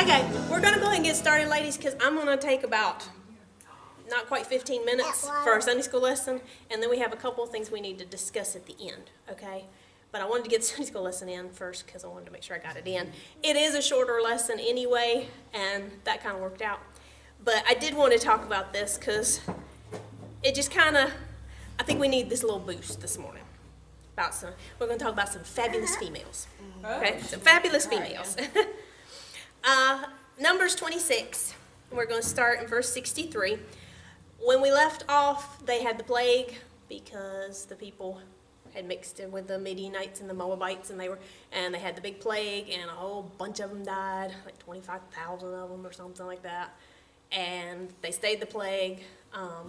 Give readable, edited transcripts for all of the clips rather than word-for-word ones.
Okay, we're going to go ahead and get started, ladies, because I'm going to take about not quite 15 minutes for our Sunday school lesson, and then we have a couple of things we need to discuss at the end, okay? But I wanted to get the Sunday school lesson in first because I wanted to make sure I got it in. It is a shorter lesson anyway, and that kind of worked out. But I did want to talk about this because it just kind of, I think we need this little boost this morning. We're going to talk about some fabulous females. Okay, some fabulous females. Numbers 26. We're going to start in verse 63. When we left off, they had the plague because the people had mixed in with the Midianites and the Moabites, and they had the big plague, and a whole bunch of them died, like 25,000 of them or something like that. And they stayed the plague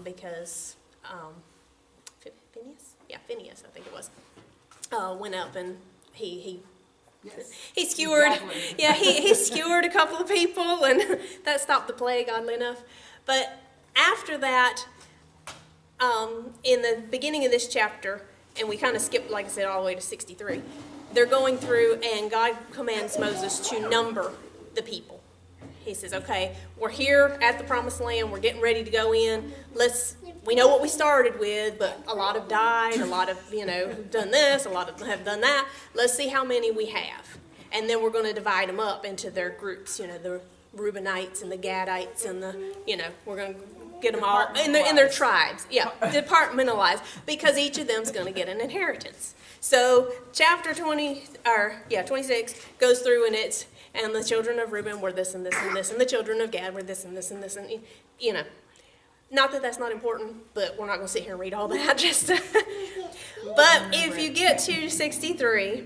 because Phineas, I think it was, went up and he skewered, exactly. he skewered a couple of people, and that stopped the plague, oddly enough. But after that, in the beginning of this chapter, and we kind of skipped, like I said, all the way to 63, they're going through, and God commands Moses to number the people. He says, okay, we're here at the promised land, we're getting ready to go in, we know what we started with, but a lot have died, a lot have, done this, a lot have done that. Let's see how many we have. And then we're going to divide them up into their groups, the Reubenites and the Gadites and we're going to get them all in their tribes. Yeah, departmentalized, because each of them's going to get an inheritance. So chapter 26 goes through, and the children of Reuben were this and this and this, and the children of Gad were this and this and this, and not that that's not important, but we're not going to sit here and read all that. But if you get to 63,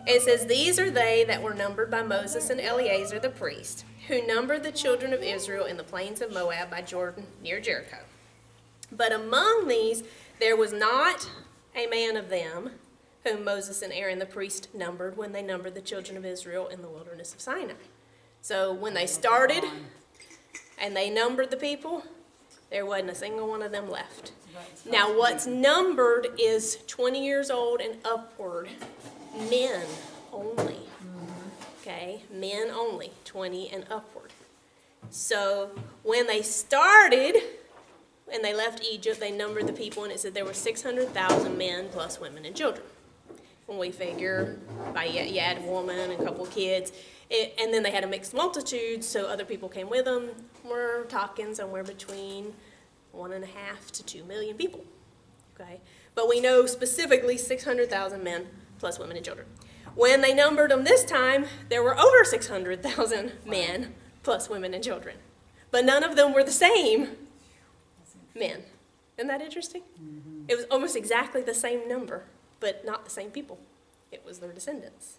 it says, "These are they that were numbered by Moses and Eleazar the priest, who numbered the children of Israel in the plains of Moab by Jordan near Jericho. But among these there was not a man of them whom Moses and Aaron the priest numbered when they numbered the children of Israel in the wilderness of Sinai." So when they started and they numbered the people, there wasn't a single one of them left. Now what's numbered is 20 years old and upward, men only. Okay, men only, 20 and upward. So when they started and they left Egypt, they numbered the people, and it said there were 600,000 men plus women and children. When we figure by you add a woman and a couple of kids, and then they had a mixed multitude, so other people came with them. We're talking somewhere between 1.5 to 2 million people. Okay, but we know specifically 600,000 men plus women and children. When they numbered them this time, there were over 600,000 men plus women and children, but none of them were the same men. Isn't that interesting? Mm-hmm. It was almost exactly the same number, but not the same people. It was their descendants.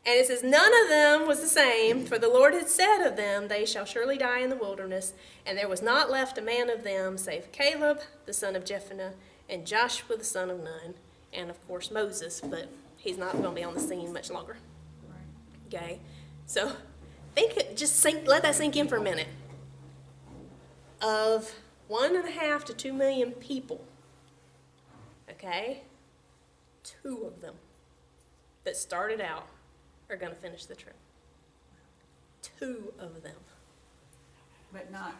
And it says, none of them was the same, for the Lord had said of them, they shall surely die in the wilderness, and there was not left a man of them, save Caleb, the son of Jephunneh, and Joshua, the son of Nun, and of course Moses, but he's not going to be on the scene much longer. Okay? So, let that sink in for a minute. Of 1.5 to 2 million people, okay, 2 of them that started out are going to finish the trip. 2 of them. But not,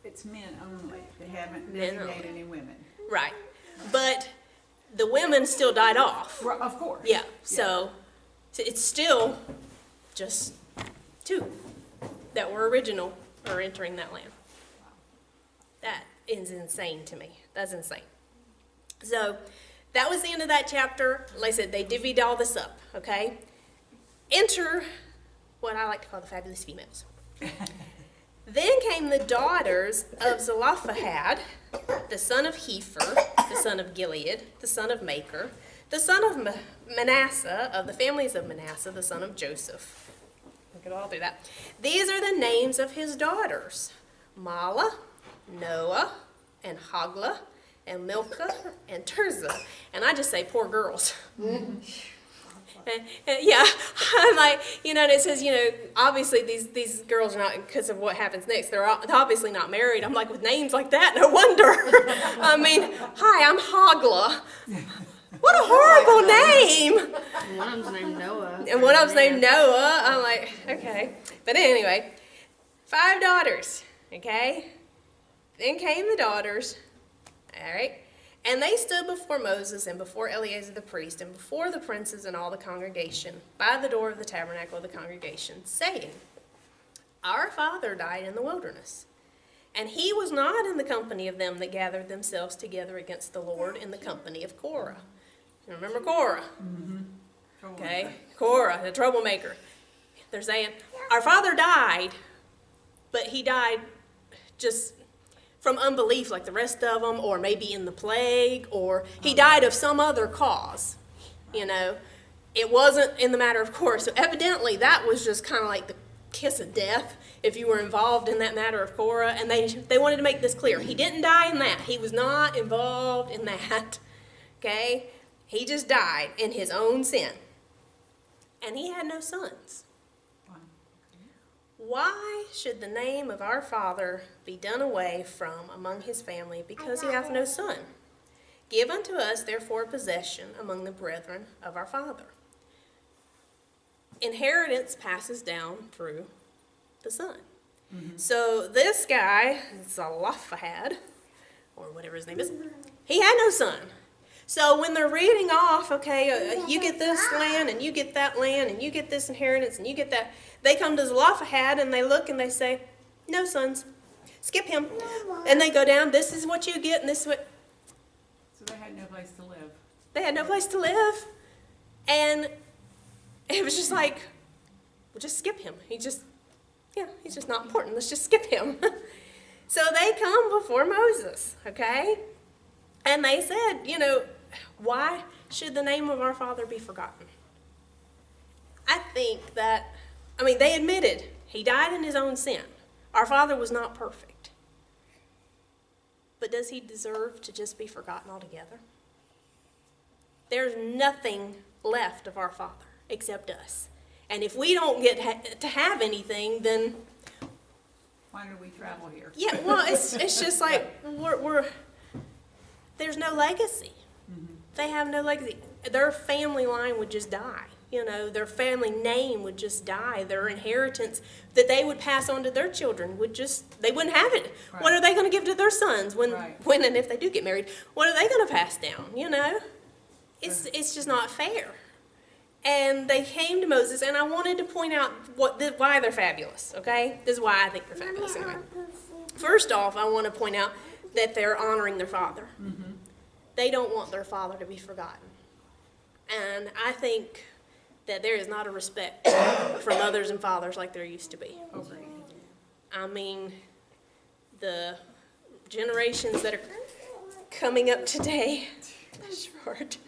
it's men only. They haven't designated any women. Right. But the women still died off. Well, of course. Yeah. So it's still just 2 that were original or entering that land. That is insane to me. That's insane. So that was the end of that chapter. Like I said, they divvied all this up, okay? Enter what I like to call the fabulous females. Then came the daughters of Zelophehad, the son of Hepher, the son of Gilead, the son of Machir, the son of Manasseh, of the families of Manasseh, the son of Joseph. Look at all through that. These are the names of his daughters: Mahlah, Noah, and Hoglah, and Milcah, and Tirzah. And I just say, poor girls. Yeah, I'm like, and it says, obviously these girls are not, because of what happens next, they're obviously not married. I'm like, with names like that, no wonder. I mean, hi, I'm Hoglah. What a horrible name. One of them's named Noah. And one of them's named Noah. I'm like, okay. But anyway, 5 daughters, okay? Then came the daughters, all right? And they stood before Moses and before Eleazar the priest and before the princes and all the congregation by the door of the tabernacle of the congregation, saying, Our father died in the wilderness, and he was not in the company of them that gathered themselves together against the Lord in the company of Korah. You remember Korah? Mm-hmm. Okay, Korah, the troublemaker. They're saying, our father died, but he died just from unbelief like the rest of them, or maybe in the plague, or he died of some other cause. You know, it wasn't in the matter of Korah. So evidently that was just kind of like the kiss of death if you were involved in that matter of Korah. And they wanted to make this clear. He didn't die in that. He was not involved in that. Okay? He just died in his own sin. And he had no sons. Why should the name of our father be done away from among his family, because he hath no son? Give unto us therefore a possession among the brethren of our father. Inheritance passes down through the son. Mm-hmm. So this guy, Zelophehad, or whatever his name is, he had no son. So when they're reading off, okay, you get this land, and you get that land, and you get this inheritance, and you get that, they come to Zelophehad, and they look, and they say, no sons, skip him. And they go down, this is what you get, and this is what... So they had no place to live. They had no place to live. And it was just like, well, just skip him. He's just not important. Let's just skip him. So they come before Moses, okay? And they said, you know, why should the name of our father be forgotten? I think that, they admitted he died in his own sin. Our father was not perfect. But does he deserve to just be forgotten altogether? There's nothing left of our father except us. And if we don't get to have anything, then... Why do we travel here? Yeah, well, it's just like there's no legacy. Mm-hmm. They have no legacy. Their family line would just die. You know, their family name would just die. Their inheritance that they would pass on to their children they wouldn't have it. Right. What are they going to give to their sons when and if they do get married? What are they going to pass down? You know, it's just not fair. And they came to Moses, and I wanted to point out why they're fabulous. Okay, this is why I think they're fabulous. Anyway, first off, I want to point out that they're honoring their father. Mm-hmm. They don't want their father to be forgotten. And I think that there is not a respect for mothers and fathers like there used to be. The generations that are coming up today, short.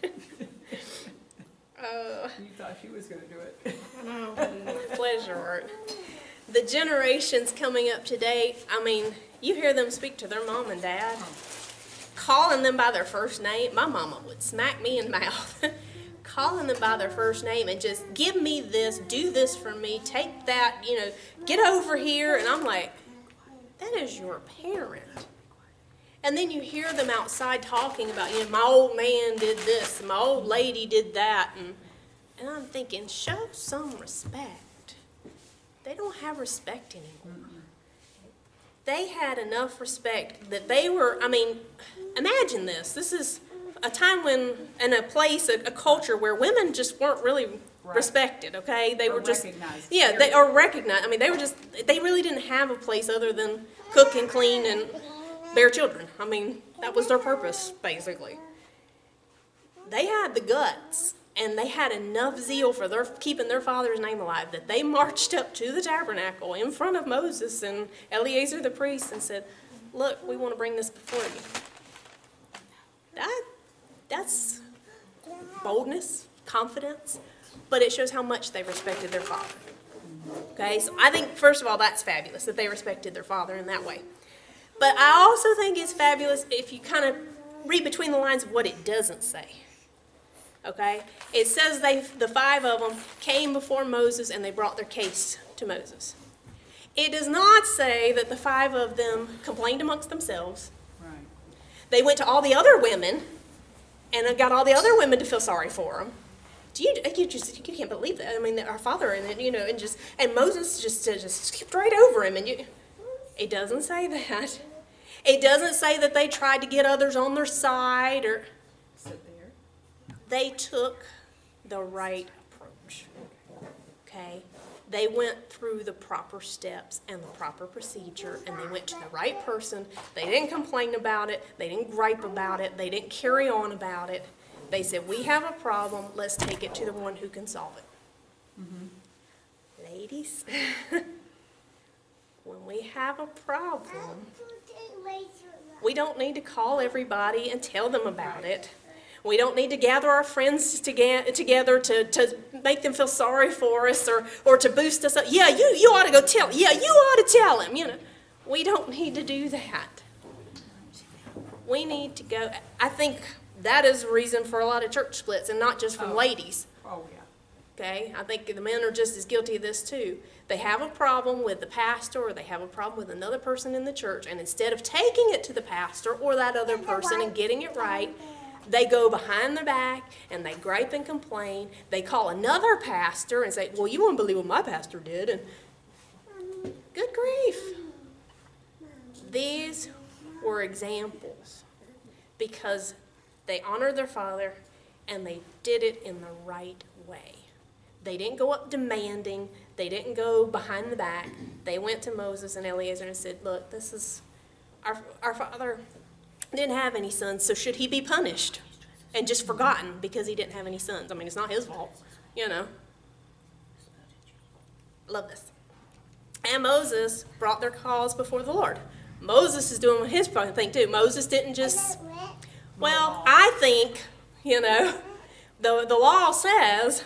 You thought she was going to do it. Pleasure, Art. The generations coming up today, you hear them speak to their mom and dad, calling them by their first name. My mama would smack me in the mouth. Calling them by their first name and just give me this, do this for me, take that, get over here. And I'm like, that is your parent. And then you hear them outside talking about, my old man did this, my old lady did that. And I'm thinking, show some respect. They don't have respect anymore. They had enough respect that they were, imagine this. This is a time when, in a place, a culture where women just weren't really respected, okay? They were just, recognized. Yeah, they are recognized. They really didn't have a place other than cook and clean and bear children. That was their purpose, basically. They had the guts, and they had enough zeal for keeping their father's name alive that they marched up to the tabernacle in front of Moses and Eleazar the priest and said, look, we want to bring this before you. That's boldness, confidence, but it shows how much they respected their father. Okay, so I think, first of all, that's fabulous, that they respected their father in that way. But I also think it's fabulous if you kind of read between the lines of what it doesn't say. Okay? It says the 5 of them came before Moses and they brought their case to Moses. It does not say that the 5 of them complained amongst themselves. Right. They went to all the other women and got all the other women to feel sorry for them. you can't believe that. I mean, that our father, and and Moses just skipped right over him. And it doesn't say that. It doesn't say that they tried to get others on their side or. Sit there. They took the right approach. Okay? They went through the proper steps and the proper procedure, and they went to the right person. They didn't complain about it. They didn't gripe about it. They didn't carry on about it. They said, we have a problem. Let's take it to the one who can solve it. Mm-hmm. Ladies, when we have a problem, we don't need to call everybody and tell them about it. We don't need to gather our friends together to make them feel sorry for us or to boost us up. Yeah, you ought to go tell. Yeah, you ought to tell him. We don't need to do that. We need to go. I think that is the reason for a lot of church splits, and not just from ladies. Oh, yeah. Okay, I think the men are just as guilty of this too. They have a problem with the pastor, or they have a problem with another person in the church, and instead of taking it to the pastor or that other person and getting it right, they go behind their back and they gripe and complain. They call another pastor and say, well, you won't believe what my pastor did. And good grief. These were examples because they honored their father and they did it in the right way. They didn't go up demanding. They didn't go behind the back. They went to Moses and Eleazar and said, look, this is our father didn't have any sons, so should he be punished and just forgotten because he didn't have any sons? I mean, it's not his fault, Love this. And Moses brought their cause before the Lord. Moses is doing his thing too. Moses didn't just, well, I think, the law says,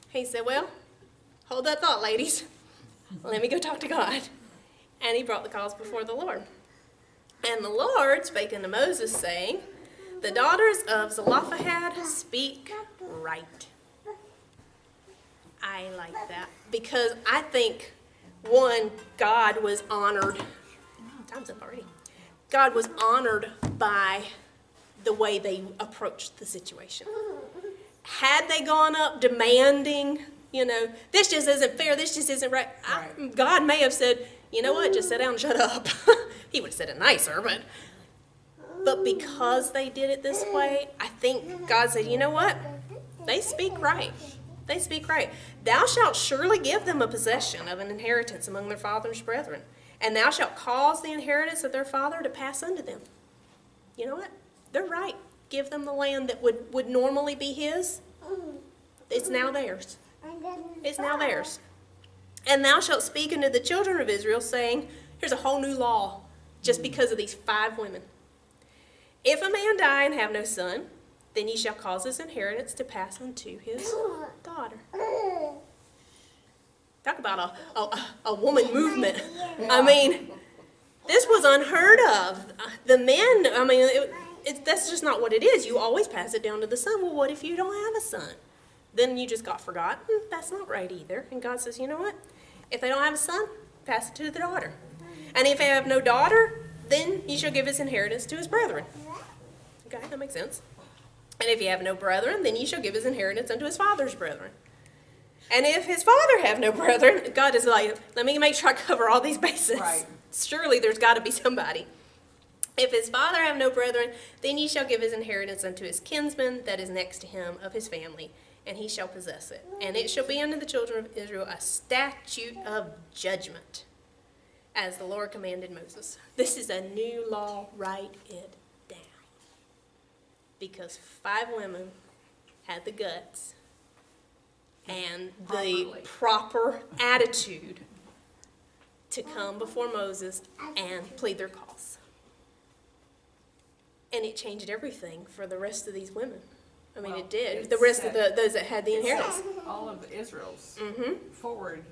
he said, well, hold that thought, ladies. Let me go talk to God. And he brought the cause before the Lord. And the Lord spake unto Moses, saying, the daughters of Zelophehad speak right. I like that because I think, one, God was honored. Time's up already. God was honored by the way they approached the situation. Had they gone up demanding, this just isn't fair, this just isn't right, God may have said, you know what, just sit down and shut up. He would have said it nicer, but because they did it this way, I think God said, you know what? They speak right. They speak right. Thou shalt surely give them a possession of an inheritance among their father's brethren, and thou shalt cause the inheritance of their father to pass unto them. You know what? They're right. Give them the land that would normally be his. It's now theirs. It's now theirs. And thou shalt speak unto the children of Israel, saying, here's a whole new law, just because of these 5 women. If a man die and have no son, then ye shall cause his inheritance to pass unto his daughter. Talk about a woman movement. I mean, this was unheard of. The men, that's just not what it is. You always pass it down to the son. Well, what if you don't have a son? Then you just got forgotten. That's not right either. And God says, you know what? If they don't have a son, pass it to the daughter. And if they have no daughter, then he shall give his inheritance to his brethren. Okay, that makes sense. And if you have no brethren, then ye shall give his inheritance unto his father's brethren. And if his father have no brethren, God is like, let me make sure I cover all these bases. Right. Surely there's got to be somebody. If his father have no brethren, then ye shall give his inheritance unto his kinsman that is next to him of his family, and he shall possess it. And it shall be unto the children of Israel a statute of judgment, as the Lord commanded Moses. This is a new law. Write it down. Because 5 women had the guts and the proper attitude to come before Moses and plead their cause. And it changed everything for the rest of these women. I mean, it did. The rest of those that had the inheritance. All of Israel's forward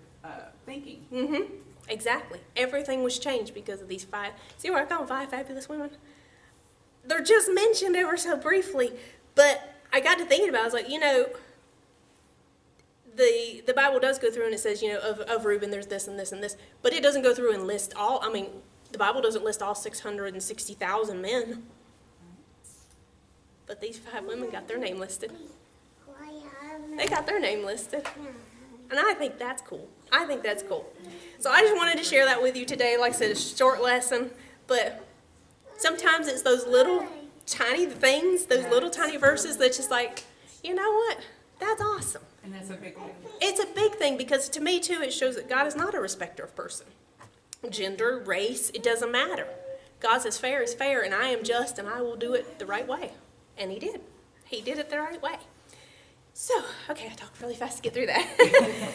thinking. Mm-hmm. Exactly. Everything was changed because of these 5. See where I call them 5 fabulous women? They're just mentioned ever so briefly, but I got to thinking about it. I was like, the Bible does go through and it says, of Reuben there's this and this and this, but it doesn't go through and list all. I mean, the Bible doesn't list all 660,000 men. But these 5 women got their name listed. They got their name listed. And I think that's cool. I think that's cool. So I just wanted to share that with you today. Like I said, it's a short lesson, but sometimes it's those little tiny things, those little tiny verses that's just like, you know what? That's awesome. And that's a big thing. It's a big thing because to me too, it shows that God is not a respecter of person. Gender, race, it doesn't matter. God says fair is fair, and I am just, and I will do it the right way. And he did. He did it the right way. So, okay, I talked really fast to get through that.